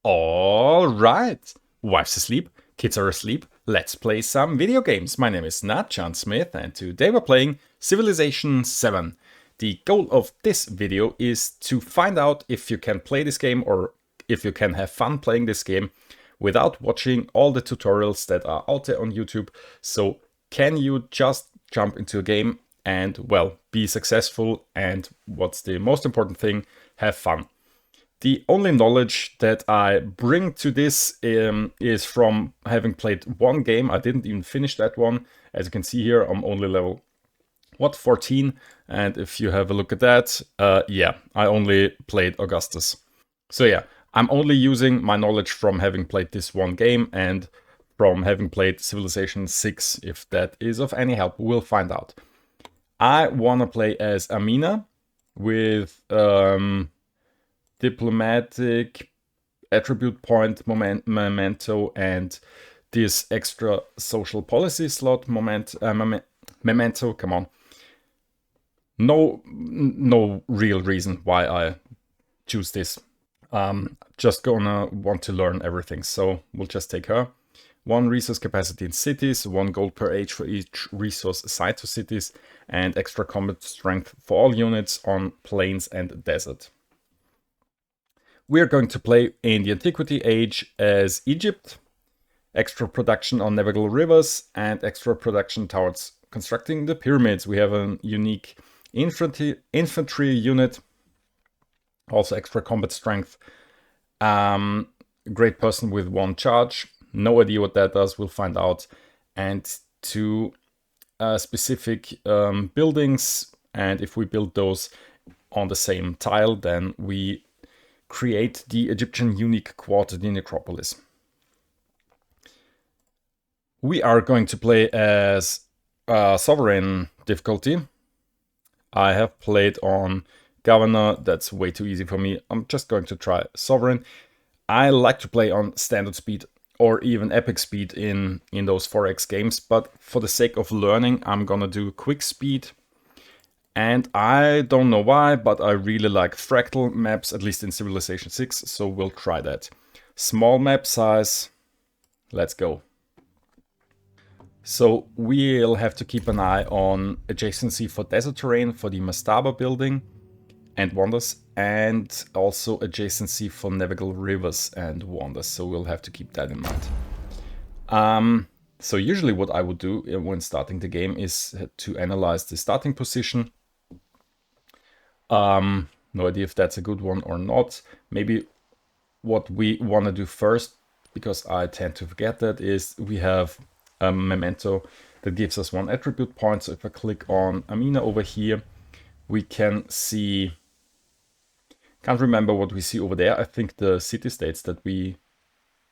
All right. Wife's asleep, kids are asleep. Let's play some video games. My name is Nat John Smith, and today we're playing Civilization VII. The goal of this video is to find out if you can play this game or if you can have fun playing this game without watching all the tutorials that are out there on YouTube. So can you just jump into a game and, well, be successful, and what's the most important thing, have fun. The only knowledge that I bring to this is from having played one game. I didn't even finish that one. As you can see here, I'm only level 14, and if you have a look at that, yeah, I only played Augustus. So yeah, I'm only using my knowledge from having played this one game and from having played Civilization VI. If that is of any help, we'll find out. I want to play as Amina with diplomatic attribute point memento and this extra social policy slot memento. Come on. No real reason why I choose this. Just gonna want to learn everything, so we'll just take her. 1 resource capacity in cities, 1 gold per age for each resource assigned to cities, and extra combat strength for all units on plains and desert. We're going to play in the Antiquity Age as Egypt, extra production on navigable rivers, and extra production towards constructing the pyramids. We have a unique infantry unit, also extra combat strength. Great person with 1 charge. No idea what that does, we'll find out. And 2 specific buildings, and if we build those on the same tile, then we create the Egyptian unique quarter, the necropolis. We are going to play as sovereign difficulty. I have played on governor, that's way too easy for me. I'm just going to try sovereign. I like to play on standard speed or even epic speed in those 4X games, but for the sake of learning, I'm gonna do quick speed. And I don't know why, but I really like fractal maps, at least in Civilization VI, so we'll try that. Small map size, let's go. So we'll have to keep an eye on adjacency for desert terrain for the Mastaba building and wonders, and also adjacency for navigable rivers and wonders, so we'll have to keep that in mind. So usually what I would do when starting the game is to analyze the starting position. No idea if that's a good one or not. Maybe what we want to do first, because I tend to forget that, is we have a memento that gives us 1 attribute point. So if I click on Amina over here, we can see, can't remember what we see over there. I think the city-states that we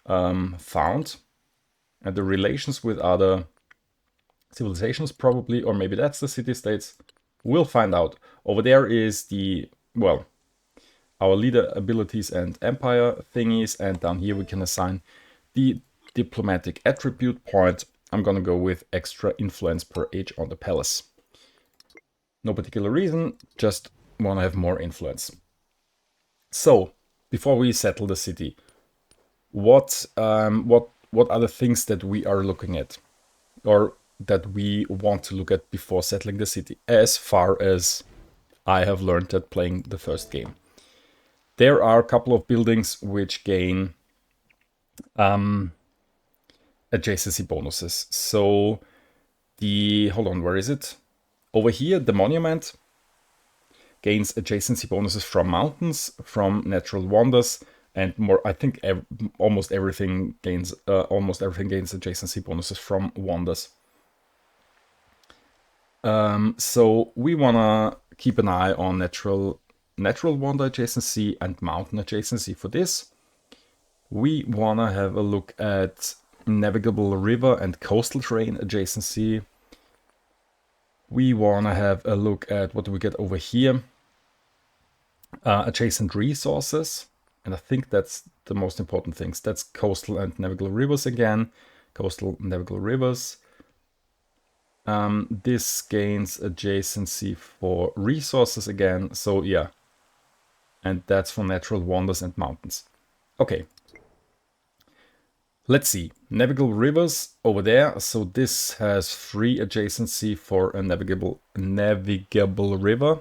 found and the relations with other civilizations probably, or maybe that's the city-states. We'll find out. Over there is the, well, our leader abilities and empire thingies, and down here we can assign the diplomatic attribute point. I'm gonna go with extra influence per age on the palace. No particular reason, just want to have more influence. So, before we settle the city, what are the things that we are looking at, or that we want to look at before settling the city, as far as I have learned that playing the first game? There are a couple of buildings which gain adjacency bonuses. So hold on, where is it? Over here, the monument gains adjacency bonuses from mountains, from natural wonders, and more. I think almost everything gains adjacency bonuses from wonders. So we wanna keep an eye on natural wonder adjacency and mountain adjacency for this. We wanna have a look at navigable river and coastal terrain adjacency. We wanna have a look at what do we get over here. Adjacent resources, and I think that's the most important things. That's coastal and navigable rivers again. Coastal navigable rivers. This gains adjacency for resources again, so yeah. And that's for natural wonders and mountains. Okay, Let's see, navigable rivers over there. So this has 3 adjacency for a navigable river.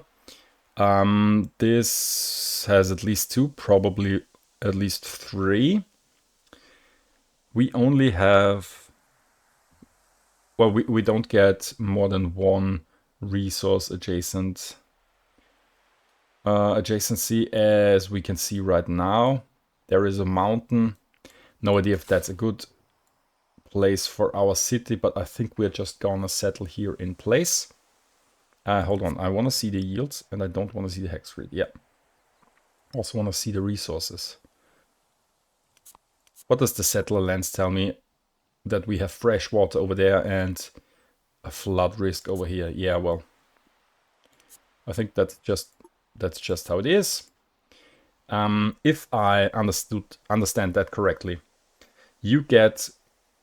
This has at least 2, probably at least 3. We only have, well, we don't get more than 1 resource adjacency, as we can see right now. There is a mountain. No idea if that's a good place for our city, but I think we're just gonna settle here in place. Hold on, I want to see the yields and I don't want to see the hex rate. Yeah. Also want to see the resources. What does the settler lens tell me? That we have fresh water over there and a flood risk over here. Yeah, well, I think that's just how it is. If I understand that correctly, you get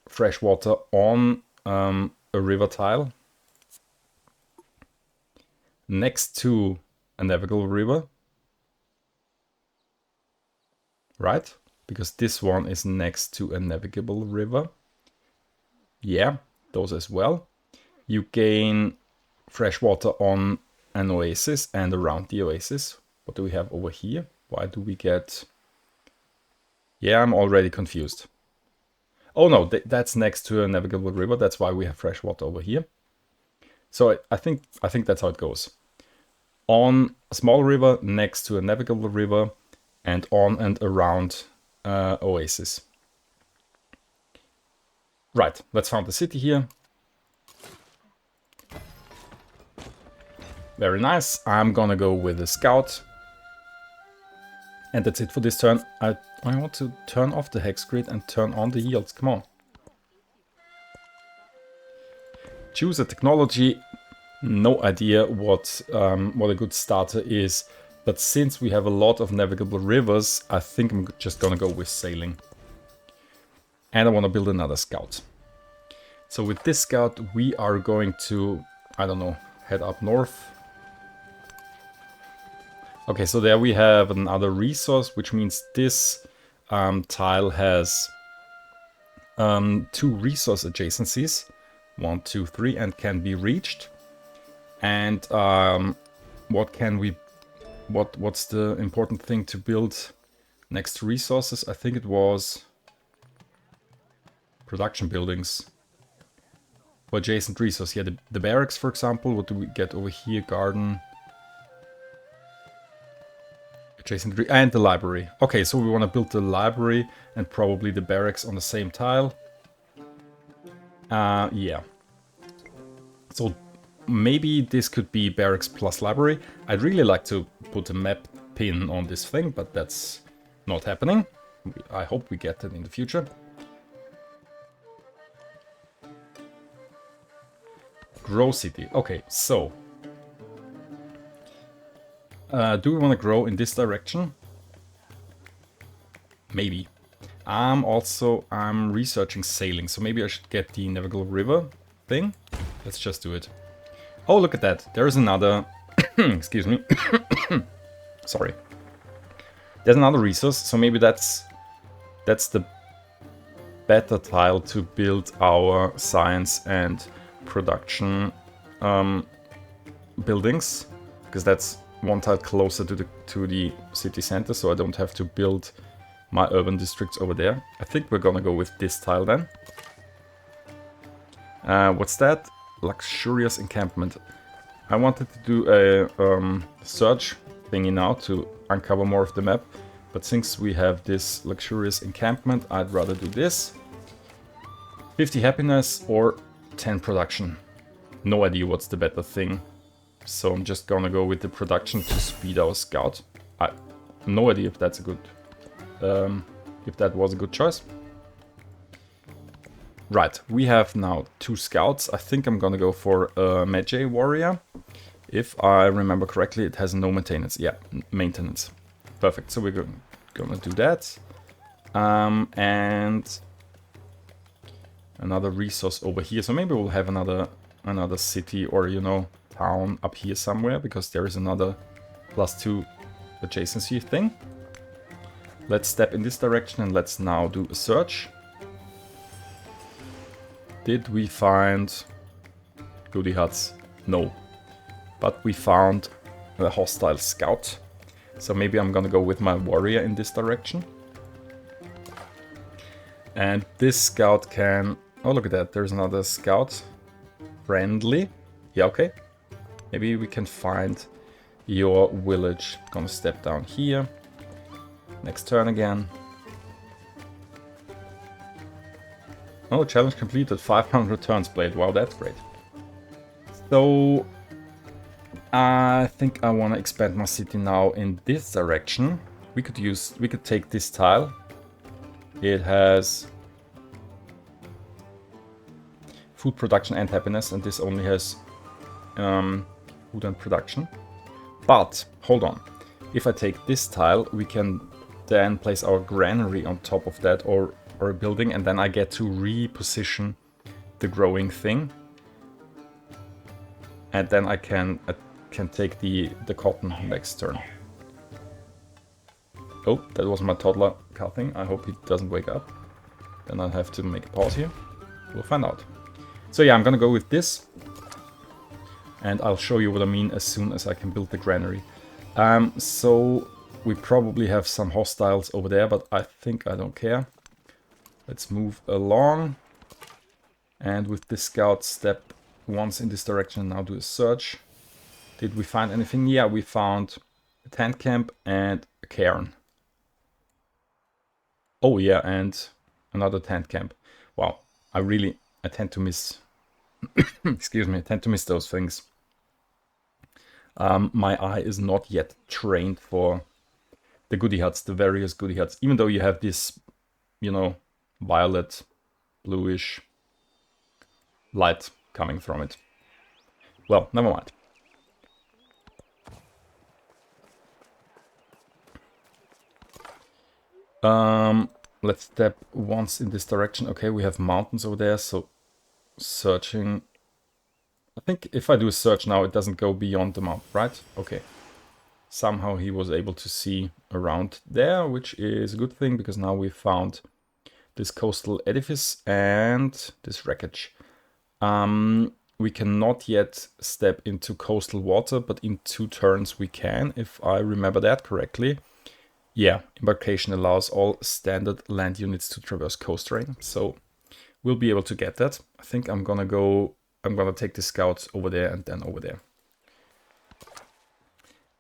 fresh water on a river tile next to a navigable river, right? Because this one is next to a navigable river. Yeah, those as well. You gain fresh water on an oasis and around the oasis. What do we have over here? Why do we get... Yeah, I'm already confused. Oh no, that's next to a navigable river. That's why we have fresh water over here. So I think that's how it goes. On a small river next to a navigable river and on and around oasis. Right, let's found the city here. Very nice. I'm gonna go with a scout. And that's it for this turn. I want to turn off the hex grid and turn on the yields. Come on. Choose a technology. No idea what a good starter is. But since we have a lot of navigable rivers, I think I'm just gonna go with sailing. And I want to build another scout. So with this scout, we are going to, I don't know, head up north. Okay, so there we have another resource, which means this tile has 2 resource adjacencies. 1, 2, 3, and can be reached. And what's the important thing to build next to resources? I think it was production buildings for adjacent resource. Yeah, the barracks, for example. What do we get over here? Garden. Adjacent and the library. Okay, so we want to build the library and probably the barracks on the same tile. Yeah. So maybe this could be barracks plus library. I'd really like to put a map pin on this thing, but that's not happening. I hope we get it in the future. Grow city. Okay, so do we want to grow in this direction? Maybe. I'm researching sailing, so maybe I should get the navigable river thing. Let's just do it. Oh, look at that. There's another... Excuse me. Sorry. There's another resource, so maybe that's the better tile to build our science and production buildings, because that's one tile closer to the city center, so I don't have to build my urban districts over there. I think we're gonna go with this tile then. What's that? Luxurious encampment. I wanted to do a search thingy now to uncover more of the map, but since we have this luxurious encampment, I'd rather do this. 50 happiness or 10 production. No idea what's the better thing. So I'm just gonna go with the production to speed our scout. I no idea if that's a good, if that was a good choice. Right, we have now 2 scouts. I think I'm gonna go for a Magi warrior. If I remember correctly, it has no maintenance. Yeah, maintenance. Perfect. So we're gonna do that. And another resource over here. So maybe we'll have another city or, you know, town up here somewhere, because there is another +2 adjacency thing. Let's step in this direction and let's now do a search. Did we find goody huts? No. But we found a hostile scout. So maybe I'm gonna go with my warrior in this direction. And this scout can... Oh, look at that. There's another scout. Friendly. Yeah, okay. Maybe we can find your village. Gonna step down here. Next turn again. Oh, challenge completed. 500 turns played. Wow, that's great. So I think I want to expand my city now in this direction. We could take this tile. It has food production and happiness, and this only has food and production. But hold on, if I take this tile, we can then place our granary on top of that, or a building, and then I get to reposition the growing thing, and then I can take the cotton next turn. Oh, that was my toddler coughing. I hope he doesn't wake up. Then I'll have to make a pause here. We'll find out. So yeah, I'm gonna go with this, and I'll show you what I mean as soon as I can build the granary. So we probably have some hostiles over there, but I think I don't care. Let's move along, and with this scout step once in this direction, now do a search. Did we find anything? Yeah, we found a tent camp and a cairn. Oh yeah, and another tent camp. Wow, I tend to miss excuse me, I tend to miss those things. My eye is not yet trained for the goody huts, the various goody huts, even though you have this, you know, violet, bluish light coming from it. Well, never mind. Let's step once in this direction. Okay, we have mountains over there, so searching. I think if I do a search now, it doesn't go beyond the mountain, right? Okay. Somehow he was able to see around there, which is a good thing, because now we found this coastal edifice and this wreckage. We cannot yet step into coastal water, but in 2 turns we can, if I remember that correctly. Yeah, embarkation allows all standard land units to traverse coast terrain, so we'll be able to get that. I think I'm gonna take the scouts over there and then over there.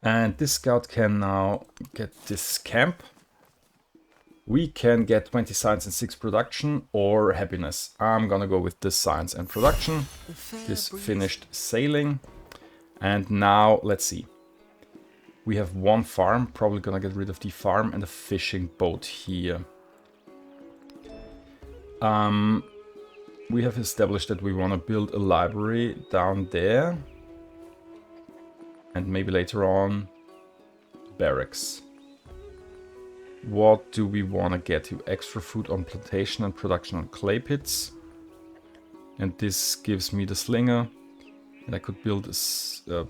And this scout can now get this camp. We can get 20 science and 6 production or happiness. I'm gonna go with this science and production. This finished sailing. And now, let's see. We have 1 farm, probably gonna get rid of the farm and a fishing boat here. We have established that we want to build a library down there. And maybe later on, barracks. What do we want to get to? Extra food on plantation and production on clay pits. And this gives me the slinger. And I could build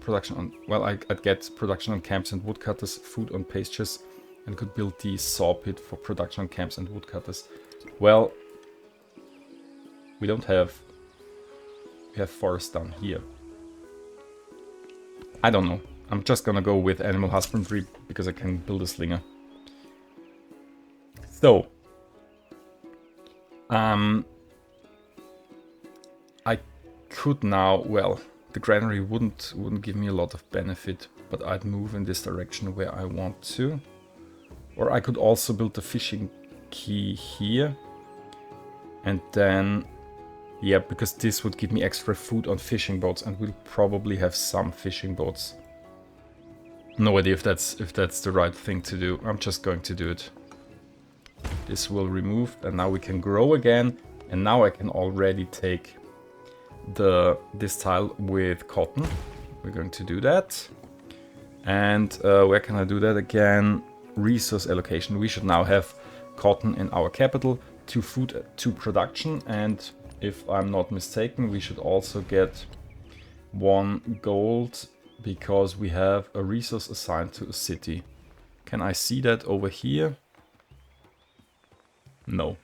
production on... Well, I'd get production on camps and woodcutters, food on pastures. And could build the saw pit for production on camps and woodcutters. Well, we don't have... We have forest down here. I don't know. I'm just gonna go with animal husbandry because I can build a slinger. So, I could now, well, the granary wouldn't give me a lot of benefit, but I'd move in this direction where I want to. Or I could also build the fishing quay here. And then, yeah, because this would give me extra food on fishing boats, and we'll probably have some fishing boats. No idea if that's the right thing to do. I'm just going to do it. This will remove, and now we can grow again. And now I can already take this tile with cotton. We're going to do that. And where can I do that again? Resource allocation. We should now have cotton in our capital, 2 food, 2 production, and if I'm not mistaken, we should also get 1 gold because we have a resource assigned to a city. Can I see that over here? No.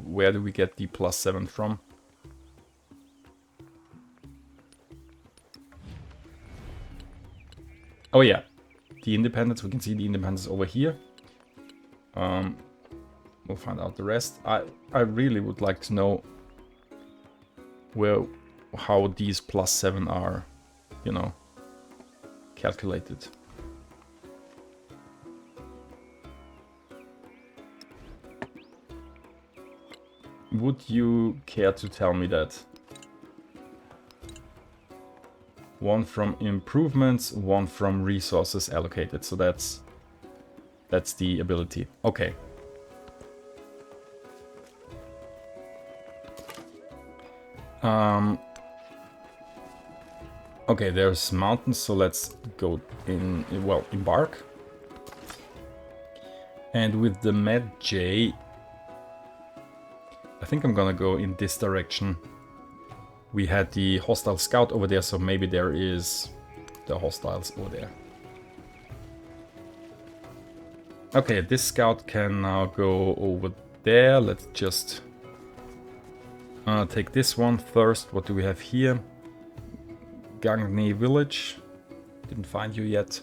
Where do we get the +7 from? Oh yeah, the independence. We can see the independence over here. We'll find out the rest. I really would like to know how these +7 are, you know, calculated. Would you care to tell me that? One from improvements, one from resources allocated. So that's the ability. Okay. Okay, there's mountains, so let's go in, well, embark. And with the Med J, I think I'm gonna go in this direction. We had the hostile scout over there, so maybe there is the hostiles over there. Okay, this scout can now go over there. Let's just take this one first. What do we have here? Gangni village. Didn't find you yet.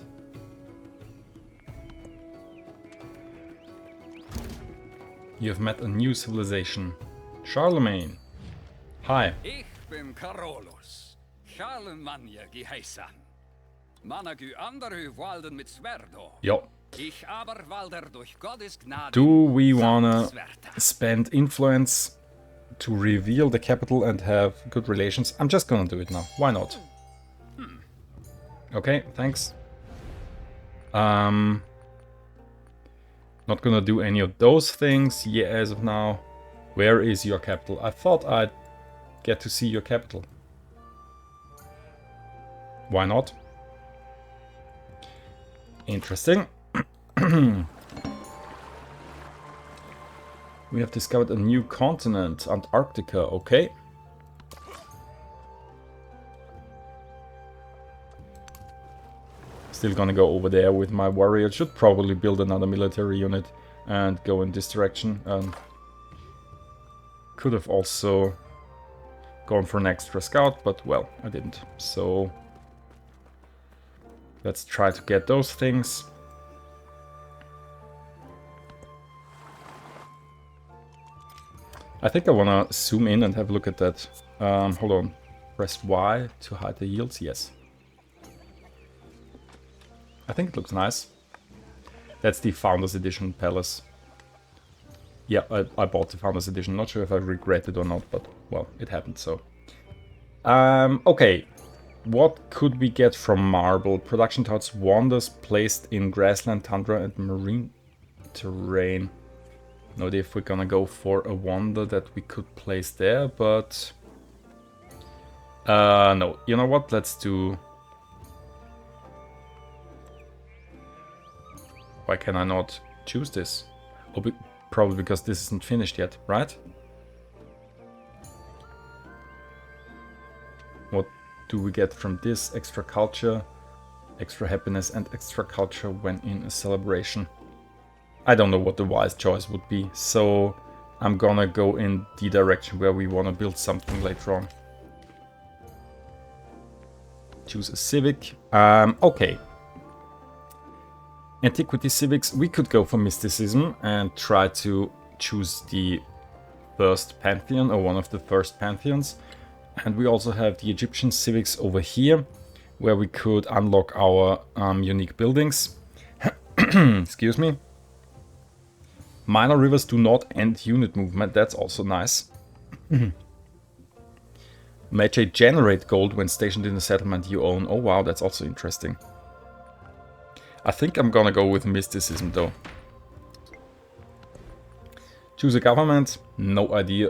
You have met a new civilization. Charlemagne. Hi. Ich bin Carolus. Charlemagne geheißen. Managu andere walden mit Sverdo. Ja. Ich aber walder durch Gottes Gnade. Do we wanna spend influence to reveal the capital and have good relations? I'm just gonna do it now. Why not? Okay, thanks. Not gonna do any of those things as of now. Where is your capital? I thought I'd get to see your capital. Why not? Interesting. We have discovered a new continent, Antarctica, okay. Still gonna go over there with my warrior. Should probably build another military unit and go in this direction. Could have also gone for an extra scout, but well, I didn't. So let's try to get those things. I think I wanna zoom in and have a look at that. Hold on. Press Y to hide the yields, yes. I think it looks nice. That's the Founders Edition Palace. Yeah, I bought the Founders Edition. Not sure if I regret it or not, but well, it happened, so. Okay. What could we get from marble? Production towards wonders placed in grassland, tundra, and marine terrain. No idea if we're gonna go for a wonder that we could place there, but... no. You know what? Let's do... Why can I not choose this? Oh, probably because this isn't finished yet, right? What do we get from this? Extra culture, extra happiness, and extra culture when in a celebration. I don't know what the wise choice would be, so I'm gonna go in the direction where we want to build something later on. Choose a civic. Okay. Antiquity civics, we could go for mysticism and try to choose the first pantheon, or one of the first pantheons. And we also have the Egyptian civics over here, where we could unlock our unique buildings. Excuse me. Minor rivers do not end unit movement, that's also nice. Magi generate gold when stationed in a settlement you own. Oh wow, that's also interesting. I think I'm gonna go with mysticism though. Choose a government? No idea.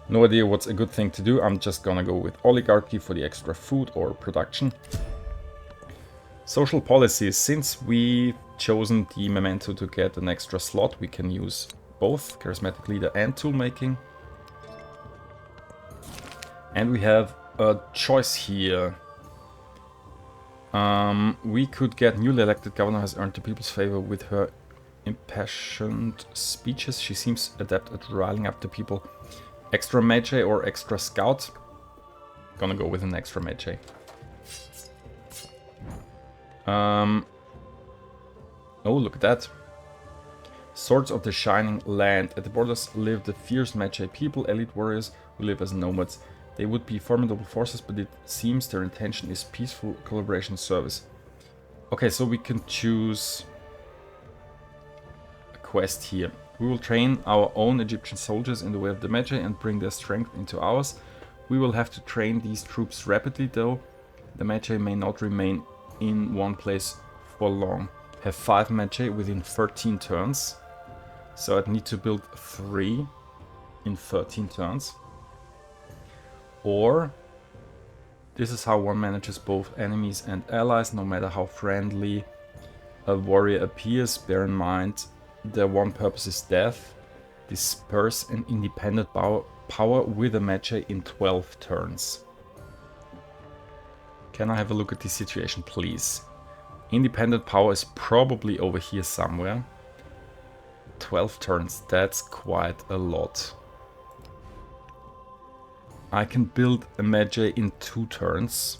No idea what's a good thing to do. I'm just gonna go with oligarchy for the extra food or production. Social policies. Since we've chosen the memento to get an extra slot, we can use both charismatic leader and tool making. And we have a choice here. We could get newly elected governor has earned the people's favor with her impassioned speeches. She seems adept at riling up the people. Extra magi or extra scout? Gonna go with an extra magi. Oh, look at that. Swords of the Shining Land. At the borders live the fierce Magi people, elite warriors who live as nomads. They would be formidable forces, but it seems their intention is peaceful collaboration service. Okay, so we can choose a quest here. We will train our own Egyptian soldiers in the way of the Magi and bring their strength into ours. We will have to train these troops rapidly, though. The Magi may not remain in one place for long. Have 5 Magi within 13 turns. So I'd need to build 3 in 13 turns. Or this is how one manages both enemies and allies, no matter how friendly a warrior appears. Bear in mind, their one purpose is death. Disperse an independent power with a Magi in 12 turns. Can I have a look at this situation, please? Independent power is probably over here somewhere. 12 turns, that's quite a lot. I can build a Magi in 2 turns.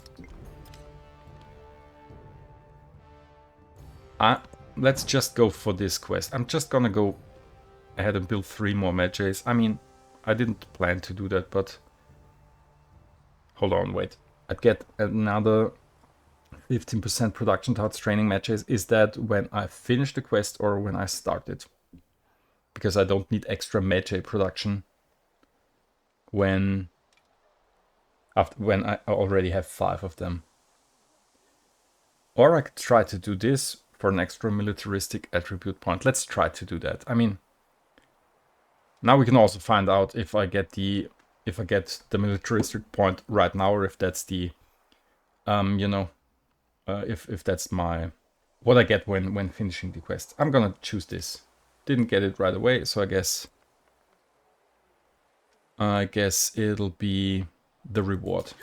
Let's just go for this quest. I'm just gonna go ahead and build 3 more Magis. I mean, I didn't plan to do that, but... Hold on, wait. I'd get another 15% production towards training Magis. Is that when I finish the quest or when I start it? Because I don't need extra Magi production when I already have 5 of them. Or I could try to do this for an extra militaristic attribute point. Let's try to do that. I mean, now we can also find out if I get the militaristic point right now, or if that's the you know, if that's my what I get when finishing the quest. I'm gonna choose this. Didn't get it right away, so I guess it'll be the reward.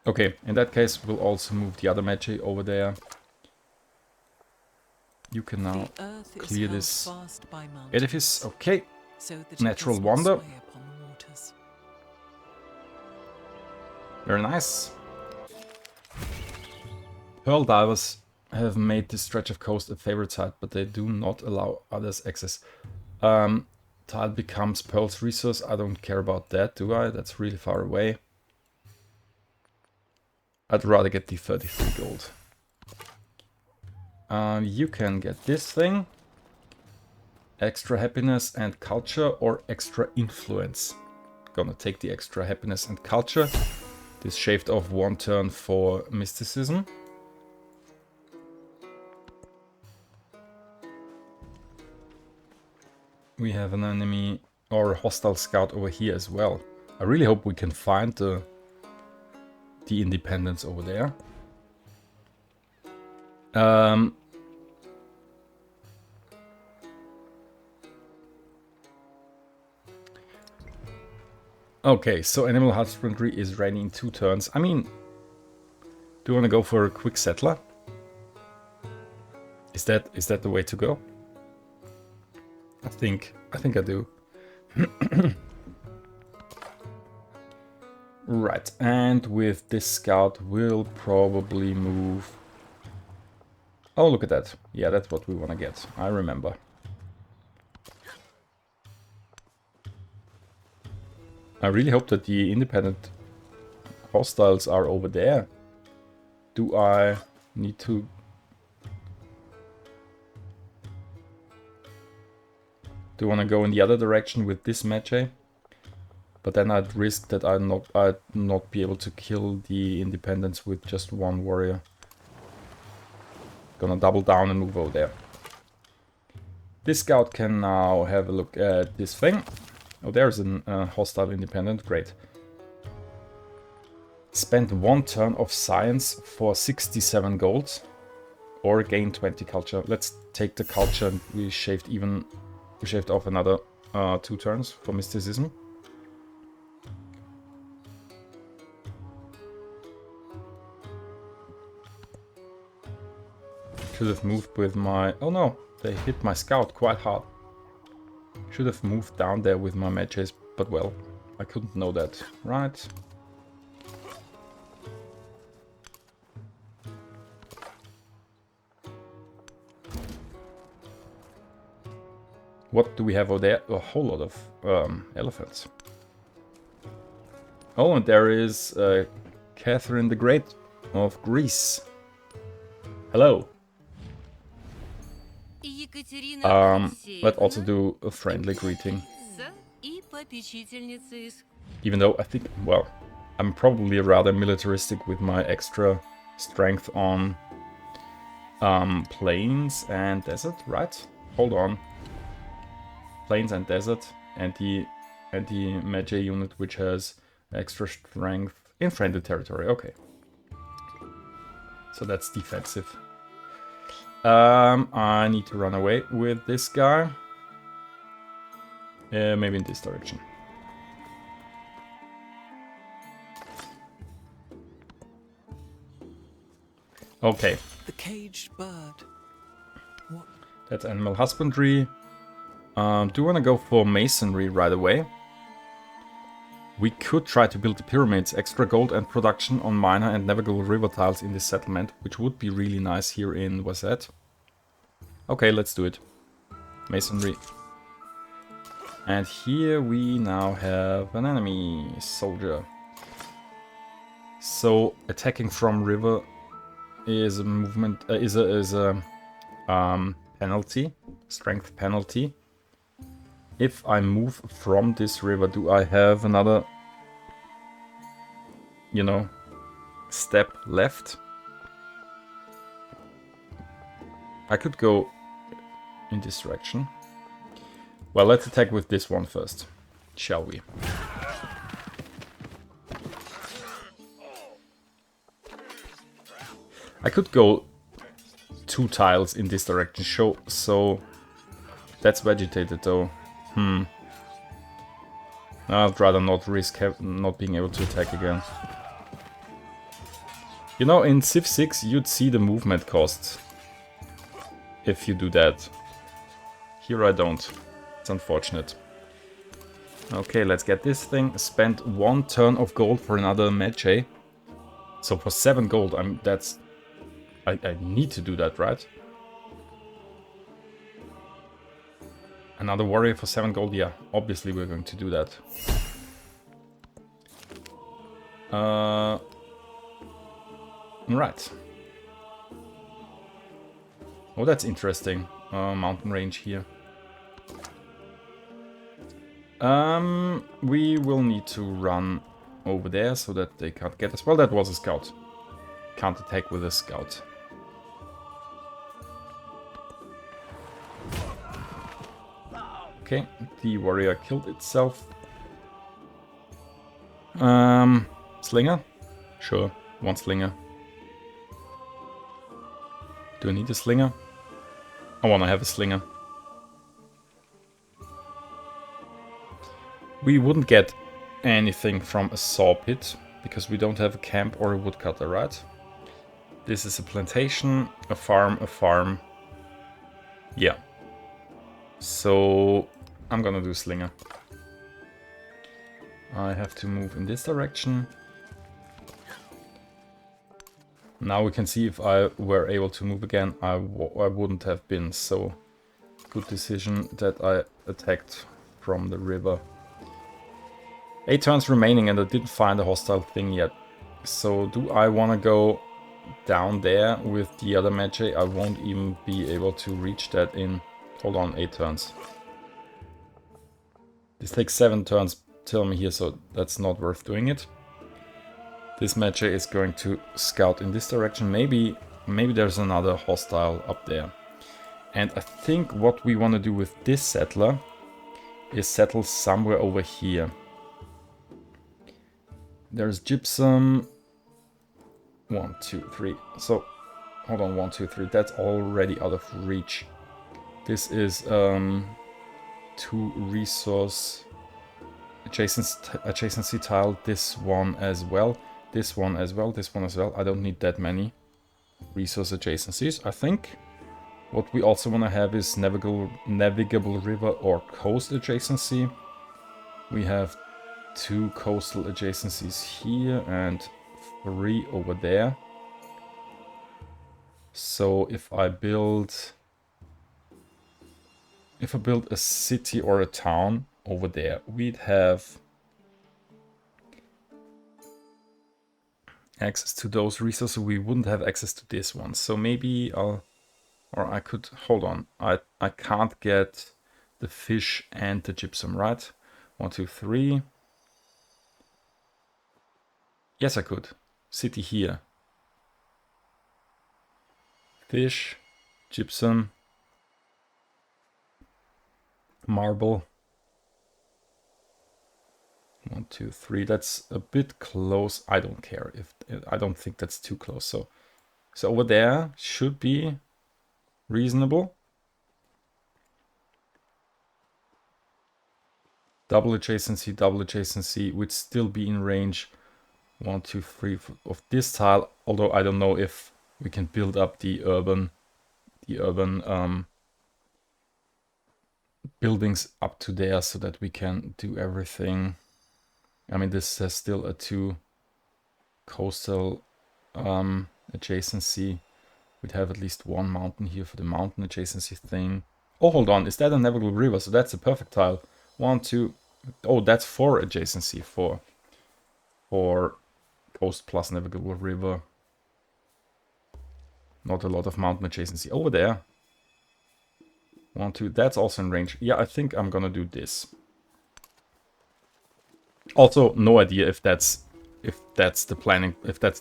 Okay, in that case, we'll also move the other Magi over there. You can now clear this edifice. Okay, natural wonder. Very nice. Pearl divers have made this stretch of coast a favorite site, but they do not allow others access. Tile becomes Pearl's resource. I don't care about that, do I? That's really far away. I'd rather get the 33 gold. You can get this thing. Extra happiness and culture or extra influence. Gonna take the extra happiness and culture. This shaved off 1 turn for mysticism. We have an enemy or a hostile scout over here as well. I really hope we can find the independents over there. Okay, so animal husbandry is ready in 2 turns. I mean, do you want to go for a quick settler? Is that the way to go? I think I do. Right, and with this scout we'll probably move... Oh, look at that. Yeah, that's what we want to get. I remember. I really hope that the independent hostiles are over there. Do I need to... Do I want to go in the other direction with this Magi? But then I'd risk that I'd not be able to kill the independents with just 1 warrior. Gonna double down and move over there. This scout can now have a look at this thing. Oh, there's a hostile independent. Great. Spend 1 turn of science for 67 gold. Or gain 20 culture. Let's take the culture and we shaved off another 2 turns for mysticism. Should have moved with my... Oh no, they hit my scout quite hard. Should have moved down there with my matches, but well, I couldn't know that. Right. What do we have over there? A whole lot of elephants. Oh, and there is Catherine the Great of Greece. Hello. Let's also do a friendly greeting. Even though I think, well, I'm probably rather militaristic with my extra strength on plains and desert, right? Hold on. Plains and desert, anti-magi unit which has extra strength in friendly territory. Okay. So that's defensive. I need to run away with this guy. Maybe in this direction. Okay. The caged bird. What? That's animal husbandry. Do you want to go for masonry right away? We could try to build the pyramids, extra gold and production on minor and navigable river tiles in this settlement, which would be really nice here in Waset. Okay, let's do it. Masonry. And here we now have an enemy soldier. So attacking from river is a movement is a penalty, strength penalty. If I move from this river, do I have another, you know, step left? I could go in this direction. Well, let's attack with this one first, shall we? I could go 2 tiles in this direction, so that's vegetated though. I'd rather not risk not being able to attack again. You know, in Civ 6 you'd see the movement costs if you do that. Here I don't. It's unfortunate. Okay, let's get this thing. Spend 1 turn of gold for another Magi. So for 7 gold, I need to do that, right? Another warrior for 7 gold, yeah. Obviously we're going to do that. Right. Oh, that's interesting. Mountain range here. We will need to run over there so that they can't get us. Well, that was a scout. Can't attack with a scout. Okay, the warrior killed itself. Slinger? Sure, 1 slinger. Do I need a slinger? I want to have a slinger. We wouldn't get anything from a saw pit, because we don't have a camp or a woodcutter, right? This is a plantation, a farm. Yeah. So I'm gonna do slinger. I have to move in this direction. Now we can see if I were able to move again, I wouldn't have been so good decision that I attacked from the river. 8 turns remaining and I didn't find a hostile thing yet. So do I want to go down there with the other Magi? I won't even be able to reach that in, hold on, 8 turns. This takes 7 turns, tell me here, so that's not worth doing it. This Magi is going to scout in this direction. Maybe there's another hostile up there. And I think what we want to do with this settler is settle somewhere over here. There's gypsum. 1, 2, 3. So, hold on, 1, 2, 3. That's already out of reach. This is 2 resource adjacency tile. This one as well. This one as well. This one as well. I don't need that many resource adjacencies, I think. What we also want to have is navigable river or coast adjacency. We have 2 coastal adjacencies here and 3 over there. So if I build a city or a town over there, we'd have access to those resources. We wouldn't have access to this one. So maybe I could, hold on. I can't get the fish and the gypsum, right? 1, 2, 3. Yes, I could. City here. Fish, gypsum, marble. 1, 2, 3. That's a bit close. I don't care if I don't think that's too close. So over there should be reasonable. Double adjacency would still be in range 1, 2, 3 of this tile. Although I don't know if we can build up the urban buildings up to there so that we can do everything. I mean, this has still a 2 coastal adjacency. We'd have at least 1 mountain here for the mountain adjacency thing. Oh, hold on. Is that a navigable river? So that's a perfect tile. 1, 2. Oh, that's 4 adjacency for coast plus navigable river. Not a lot of mountain adjacency over there. 1, 2. That's also in range. Yeah, I think I'm gonna do this. Also, no idea if that's the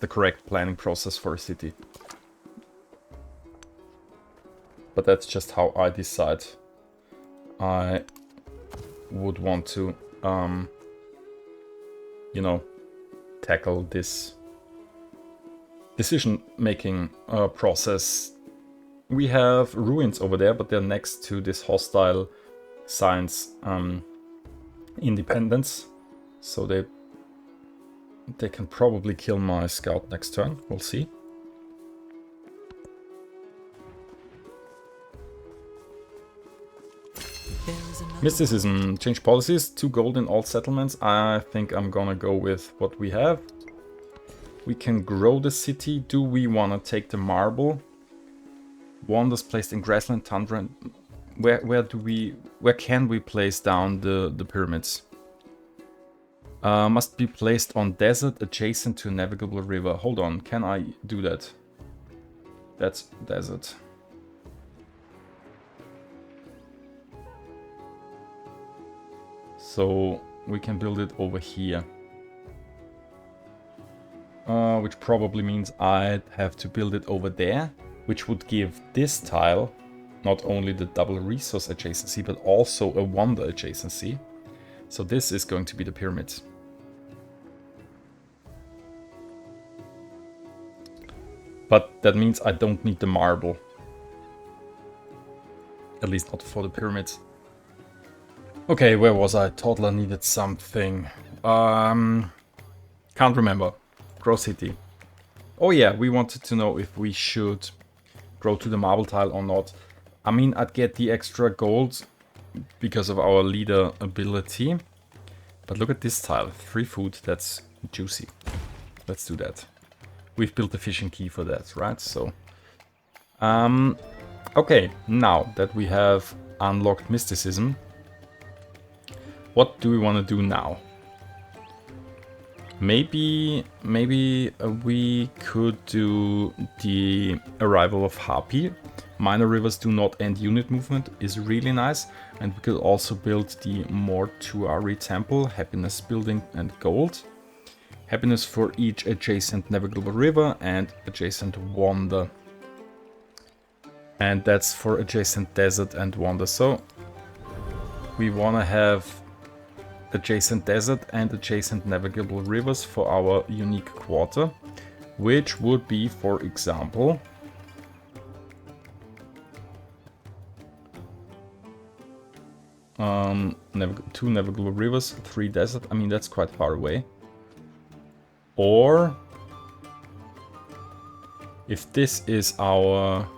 correct planning process for a city. But that's just how I decide I would want to, you know, tackle this decision-making process. We have ruins over there, but they're next to this hostile science independence. So they can probably kill my scout next turn. We'll see. Mysticism, change policies, 2 gold in all settlements. I think I'm gonna go with what we have. We can grow the city. Do we wanna take the marble? Wonders placed in grassland, tundra. Where can we place down the pyramids? Must be placed on desert adjacent to a navigable river. Hold on, can I do that? That's desert. So we can build it over here. Which probably means I'd have to build it over there, which would give this tile not only the double resource adjacency, but also a wonder adjacency. So this is going to be the pyramids. But that means I don't need the marble. At least not for the pyramids. Okay, where was I? Toddler needed something. Can't remember. Grow city. Oh yeah, we wanted to know if we should grow to the marble tile or not. I mean, I'd get the extra gold because of our leader ability. But look at this tile. 3 food, that's juicy. Let's do that. We've built the fishing key for that, right? So, okay, now that we have unlocked mysticism, what do we want to do now? Maybe we could do the arrival of Harpy. Minor rivers do not end unit movement is really nice. And we could also build the Mortuary Temple, happiness building and gold. Happiness for each adjacent navigable river and adjacent wonder. And that's for adjacent desert and wonder. So we want to have adjacent desert and adjacent navigable rivers for our unique quarter, which would be, for example, two navigable rivers, 3 desert. I mean, that's quite far away. Or if this is our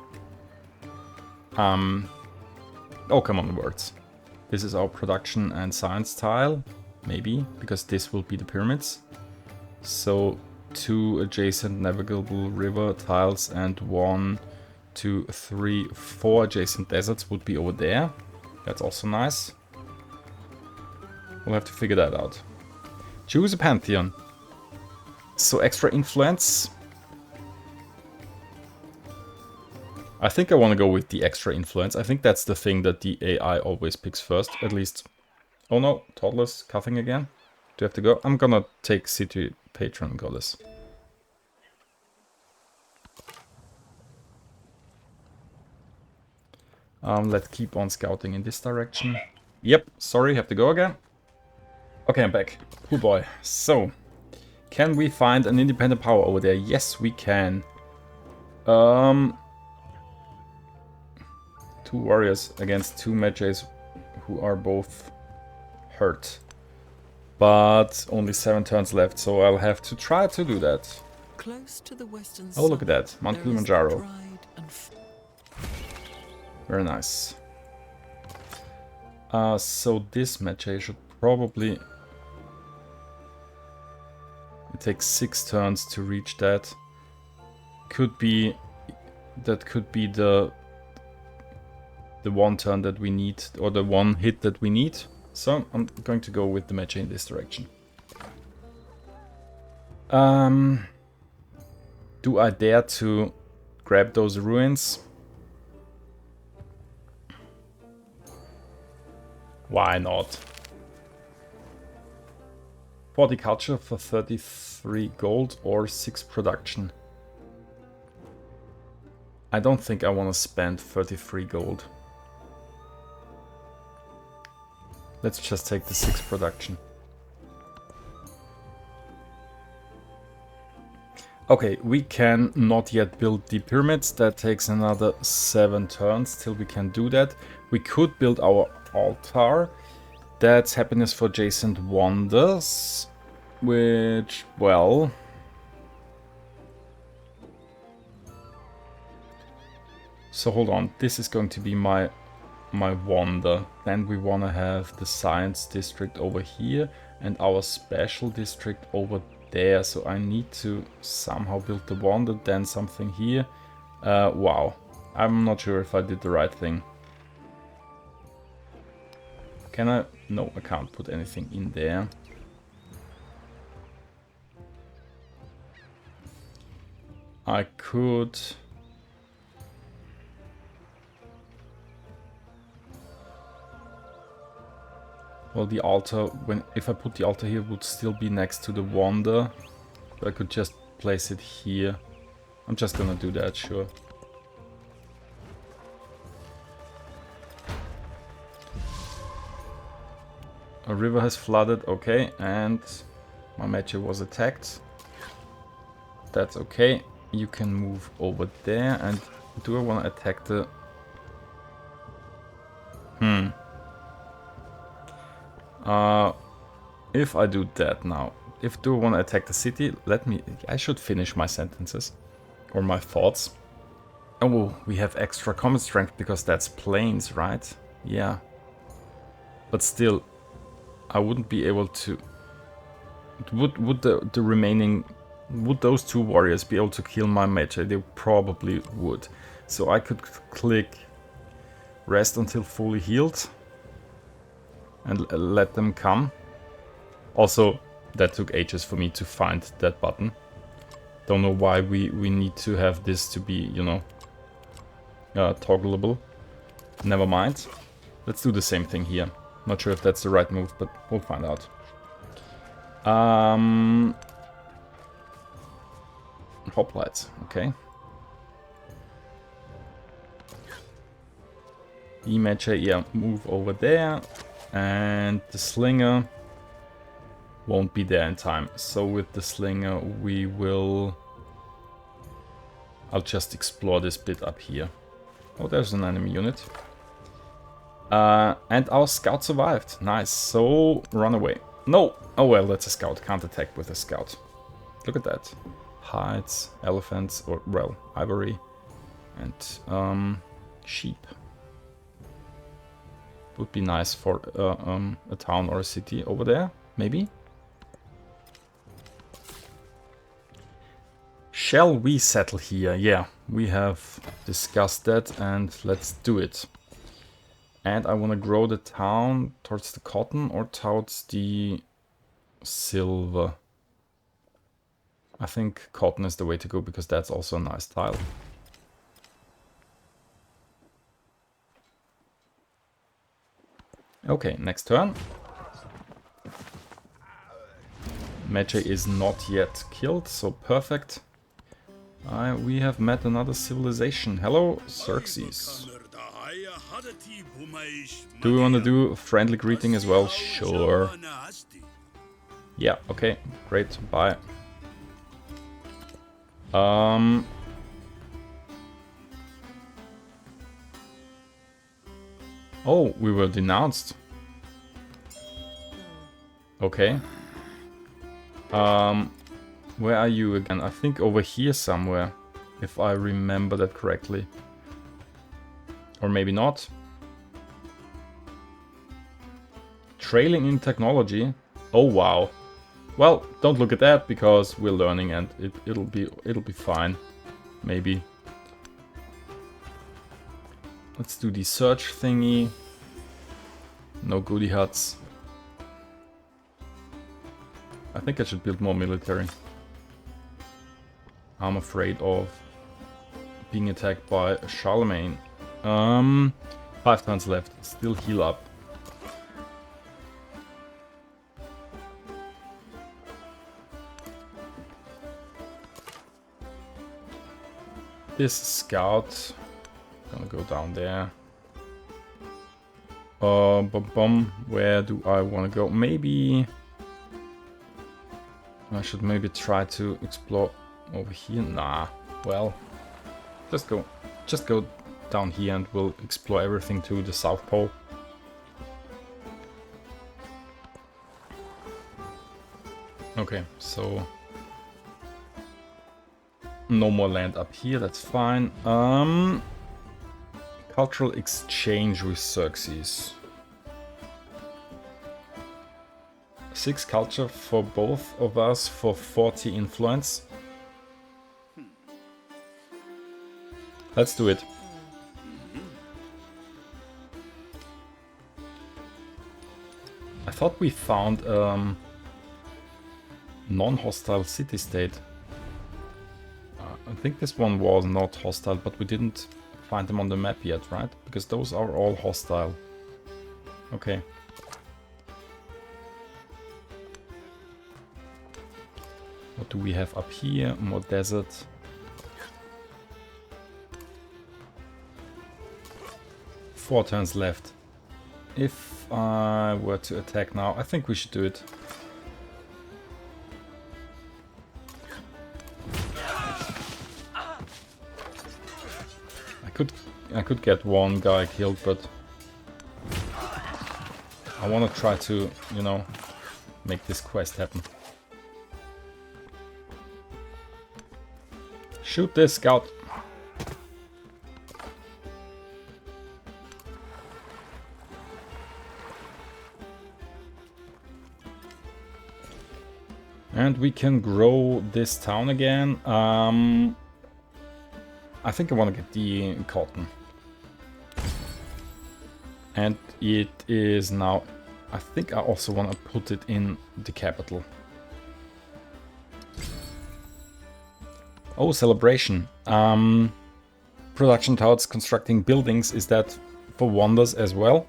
Oh, come on, words. This is our production and science tile, maybe, because this will be the pyramids. So 2 adjacent navigable river tiles and 1, 2, 3, 4 adjacent deserts would be over there. That's also nice. We'll have to figure that out. Choose a pantheon. So extra influence. I think I want to go with the extra influence. I think that's the thing that the AI always picks first, at least. Oh no, toddler's coughing again. Do I have to go? I'm gonna take City Patron Goddess. Let's keep on scouting in this direction. Yep, sorry, have to go again. Okay, I'm back. Oh boy. So, can we find an independent power over there? Yes, we can. 2 warriors against 2 mages who are both hurt. But only 7 turns left, so I'll have to try to do that. Close to the western Oh, look at that. Mount there is the Kilimanjaro. dried and Very nice. So this match I should probably... It takes 6 turns to reach that. Could be... That could be the 1 turn that we need, or the 1 hit that we need. So I'm going to go with the match in this direction. Do I dare to grab those ruins? Why not? Horticulture for 33 gold or 6 production. I don't think I want to spend 33 gold. Let's just take the 6 production. Okay, we can not yet build the pyramids. That takes another 7 turns till we can do that. We could build our altar. That's happiness for adjacent wonders. Which, well... So hold on, this is going to be my wonder. Then we want to have the science district over here and our special district over there. So I need to somehow build the wonder, then something here. Wow, I'm not sure if I did the right thing. Can I? No, I can't put anything in there. I could... Well, the altar, if I put the altar here, would still be next to the wonder. But I could just place it here. I'm just gonna do that, sure. A river has flooded, okay, and my match was attacked. That's okay. You can move over there, and do I want to attack the... If I do that now, do I want to attack the city? I should finish my sentences, or my thoughts. Oh, we have extra combat strength because that's plains, right? Yeah. But still, I wouldn't be able to... Would the remaining... Would those 2 warriors be able to kill my mage? They probably would. So I could click rest until fully healed and let them come. Also, that took ages for me to find that button. Don't know why we need to have this to be, you know, toggleable. Never mind. Let's do the same thing here. Not sure if that's the right move, but we'll find out. Hoplites, okay. E-match, yeah, move over there. And the slinger won't be there in time. So with the slinger we will... I'll just explore this bit up here. Oh, there's an enemy unit. And our scout survived. Nice. So, run away. No! Oh well, that's a scout. Can't attack with a scout. Look at that. Hides, elephants, or, well, ivory. And, sheep. Would be nice for a town or a city over there, maybe. Shall we settle here? Yeah, we have discussed that, and let's do it. And I want to grow the town towards the cotton or towards the silver. I think cotton is the way to go, because that's also a nice tile. Okay, next turn. Medjay is not yet killed, so perfect. We have met another civilization. Hello, Xerxes. Do we want to do a friendly greeting as well? Sure. Yeah, okay, great, bye. Oh, we were denounced. Okay. Where are you again? I think over here somewhere, if I remember that correctly. Or maybe not. Trailing in technology. Oh wow. Well, don't look at that, because we're learning, and it'll be fine. Maybe. Let's do the search thingy. No goodie huts. I think I should build more military. I'm afraid of being attacked by Charlemagne. 5 turns left. Still heal up. This scout gonna go down there. Where do I want to go? Maybe I should maybe try to explore over here. Nah. Well, just go down here and we'll explore everything to the South Pole. Okay, so no more land up here, that's fine. Cultural exchange with Xerxes. 6 culture for both of us for 40 influence. Let's do it. I thought we found non-hostile city-state. I think this one was not hostile, but we didn't find them on the map yet, right? Because those are all hostile. Okay. What do we have up here? More desert. Four turns left. If I were to attack now, I think we should do it. I could get one guy killed, but I want to try to, you know, make this quest happen. Shoot this scout. And we can grow this town again. I think I want to get the cotton. And it is now... I think I also want to put it in the capital. Oh, celebration. Production towards constructing buildings. Is that for wonders as well?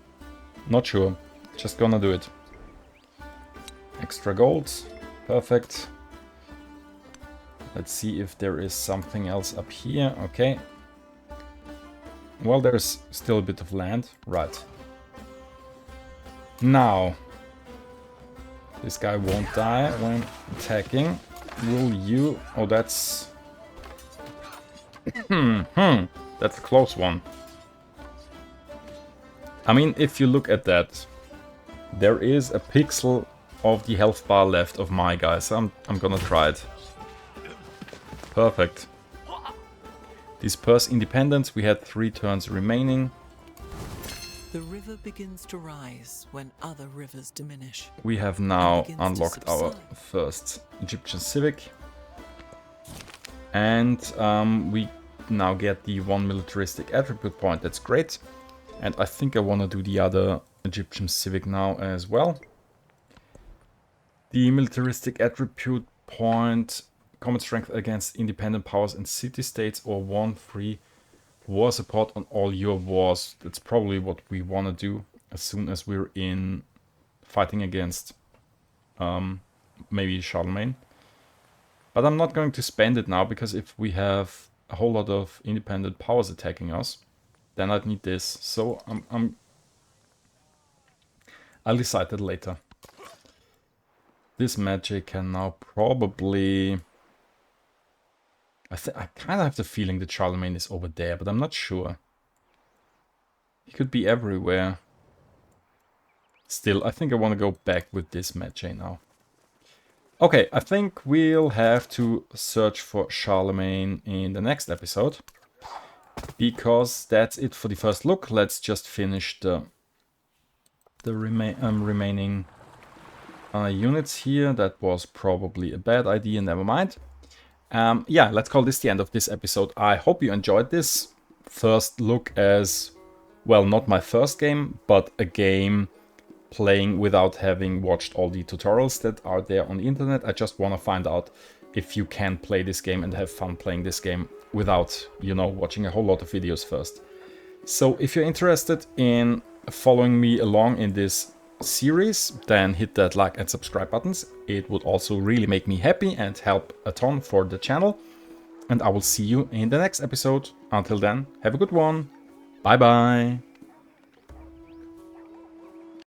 Not sure. Just gonna do it. Extra gold. Perfect. Let's see if there is something else up here. Okay. Well, there's still a bit of land. Right. Now, this guy won't die when attacking. Will you... Oh, that's... That's a close one. I mean, if you look at that, there is a pixel of the health bar left of my guy, so I'm gonna try it. Perfect. Disperse independence, we had 3 turns remaining. The river begins to rise when other rivers diminish. We have now begins to unlocked our subside. first Egyptian civic. And we now get the 1 militaristic attribute point. That's great. And I think I want to do the other Egyptian civic now as well. The militaristic attribute point, combat strength against independent powers and city-states, or 1-3 war support on all your wars. That's probably what we want to do as soon as we're in fighting against maybe Charlemagne. But I'm not going to spend it now, because if we have a whole lot of independent powers attacking us, then I'd need this. So I'll decide that later. This magic can now probably... I kind of have the feeling that Charlemagne is over there, but I'm not sure. He could be everywhere. Still, I think I want to go back with this magic now. Okay, I think we'll have to search for Charlemagne in the next episode, because that's it for the first look. Let's just finish the remaining units here. That was probably a bad idea, never mind. Yeah, let's call this the end of this episode. I hope you enjoyed this first look as, well, not my first game, but a game playing without having watched all the tutorials that are there on the internet. I just want to find out if you can play this game and have fun playing this game without, you know, watching a whole lot of videos first. So if you're interested in following me along in this series, then hit that like and subscribe buttons. It would also really make me happy and help a ton for the channel. And I will see you in the next episode. Until then, have a good one. Bye bye.